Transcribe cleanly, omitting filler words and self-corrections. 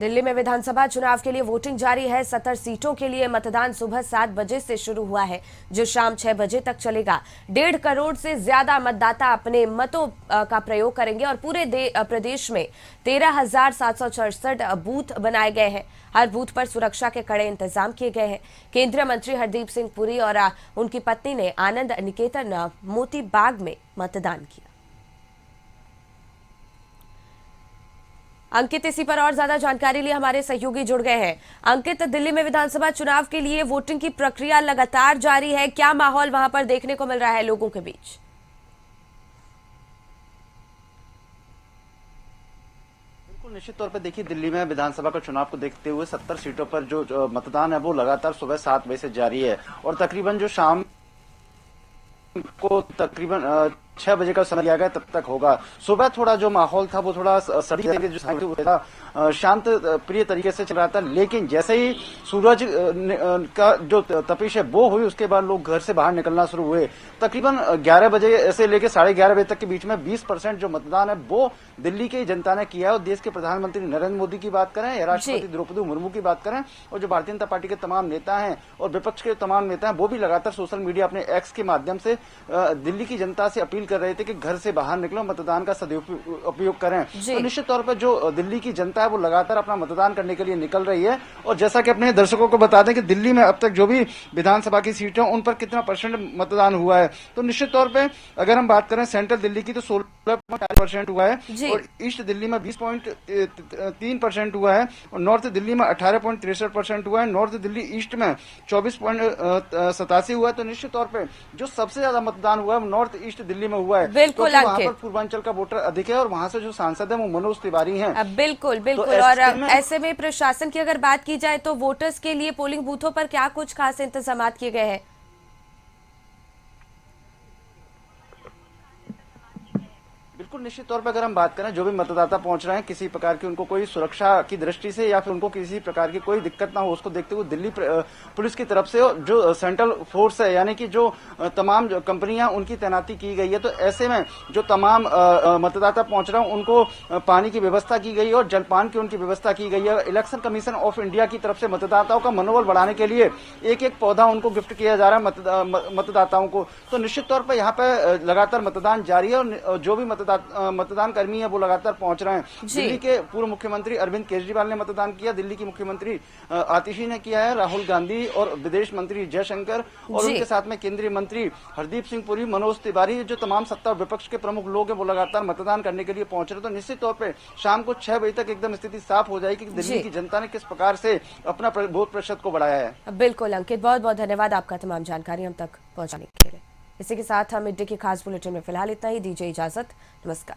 दिल्ली में विधानसभा चुनाव के लिए वोटिंग जारी है। 70 सीटों के लिए मतदान सुबह 7 बजे से शुरू हुआ है, जो शाम 6 बजे तक चलेगा। 1.5 करोड़ से ज्यादा मतदाता अपने मतों का प्रयोग करेंगे और पूरे प्रदेश में 13,766 बूथ बनाए गए हैं। हर बूथ पर सुरक्षा के कड़े इंतजाम किए गए हैं। केंद्रीय मंत्री हरदीप सिंह पुरी और उनकी पत्नी ने आनंद निकेतन मोती बाग में मतदान किया। अंकित, इसी पर और ज्यादा जानकारी लिए हमारे सहयोगी जुड़ गए हैं। अंकित, दिल्ली में विधानसभा चुनाव के लिए वोटिंग की प्रक्रिया लगातार जारी है, क्या माहौल वहां पर देखने को मिल रहा है लोगों के बीच? बिल्कुल, निश्चित तौर पर देखिए, दिल्ली में विधानसभा का चुनाव को देखते हुए 70 सीटों पर जो मतदान है वो लगातार सुबह 7 बजे से जारी है और तकरीबन जो शाम को तकरीबन 6 बजे का समय दिया गया तब तक होगा। सुबह थोड़ा जो माहौल था वो थोड़ा शांत प्रिय तरीके से चल रहा था, लेकिन जैसे ही सूरज का जो तपिश है वो हुई, उसके बाद लोग घर से बाहर निकलना शुरू हुए। तकरीबन 11 बजे से लेकर 11:30 बजे तक के बीच में 20% जो मतदान है वो दिल्ली की जनता ने किया है। और देश के प्रधानमंत्री नरेंद्र मोदी की बात करें या राष्ट्रपति द्रौपदी मुर्मू की बात करें और जो भारतीय जनता पार्टी के तमाम नेता हैं और विपक्ष के तमाम नेता हैं, वो भी लगातार सोशल मीडिया अपने एक्स के माध्यम से दिल्ली की जनता से अपील कर रहे थे कि घर से बाहर निकलो, मतदान का सदुपयोग करें। तो निश्चित तौर पर जो दिल्ली की जनता है वो लगातार अपना मतदान करने के लिए निकल रही है। और जैसा कि अपने दर्शकों को बता दें कि दिल्ली में अब तक जो भी विधानसभा की सीटें उन पर कितना % मतदान हुआ है, तो निश्चित तौर पर अगर हम बात करें सेंट्रल दिल्ली की तो 16% हुआ है और ईस्ट दिल्ली में 20.3% हुआ है और नॉर्थ दिल्ली में 18.63% हुआ है। नॉर्थ दिल्ली ईस्ट में 24.87 हुआ है। तो निश्चित तौर पर जो सबसे ज्यादा मतदान हुआ है नॉर्थ ईस्ट दिल्ली में हुआ है, बिल्कुल। तो वहां पर पूर्वांचल का वोटर अधिक है और वहां से जो सांसद है वो मनोज तिवारी हैं। बिल्कुल बिल्कुल। तो और ऐसे में प्रशासन की अगर बात की जाए तो वोटर्स के लिए पोलिंग बूथों पर क्या कुछ खास इंतजाम किए गए हैं? बिल्कुल, निश्चित तौर पर अगर हम बात करें, जो भी मतदाता पहुंच रहे हैं किसी प्रकार की उनको कोई सुरक्षा की दृष्टि से या फिर उनको किसी प्रकार की कोई दिक्कत ना हो, उसको देखते हुए दिल्ली पुलिस की तरफ से जो सेंट्रल फोर्स है, यानी कि जो तमाम कंपनियां उनकी तैनाती की गई है। तो ऐसे में जो तमाम मतदाता पहुंच रहे हैं उनको पानी की व्यवस्था की गई है और जलपान की उनकी व्यवस्था की गई है। इलेक्शन कमीशन ऑफ इंडिया की तरफ से मतदाताओं का मनोबल बढ़ाने के लिए एक पौधा उनको गिफ्ट किया जा रहा है मतदाताओं को। तो निश्चित तौर पर यहाँ पे लगातार मतदान जारी है और जो भी मतदान कर्मी है वो लगातार पहुंच रहे हैं। दिल्ली के पूर्व मुख्यमंत्री अरविंद केजरीवाल ने मतदान किया, दिल्ली की मुख्यमंत्री आतिशी ने किया है, राहुल गांधी और विदेश मंत्री जयशंकर और उनके साथ में केंद्रीय मंत्री हरदीप सिंह पुरी, मनोज तिवारी, जो तमाम सत्ता और विपक्ष के प्रमुख लोग हैं वो लगातार मतदान करने के लिए पहुंच रहे। तो निश्चित तौर पर शाम को 6 बजे तक एकदम स्थिति साफ हो जाएगी कि दिल्ली की जनता ने किस प्रकार से अपना वोट प्रतिशत को बढ़ाया है। बिल्कुल अंकित, बहुत बहुत धन्यवाद आपका तमाम जानकारी हम तक पहुंचाने के लिए। इसी के साथ हम मिड डे की खास बुलेटिन में फिलहाल इतना ही। दीजिए इजाजत, नमस्कार।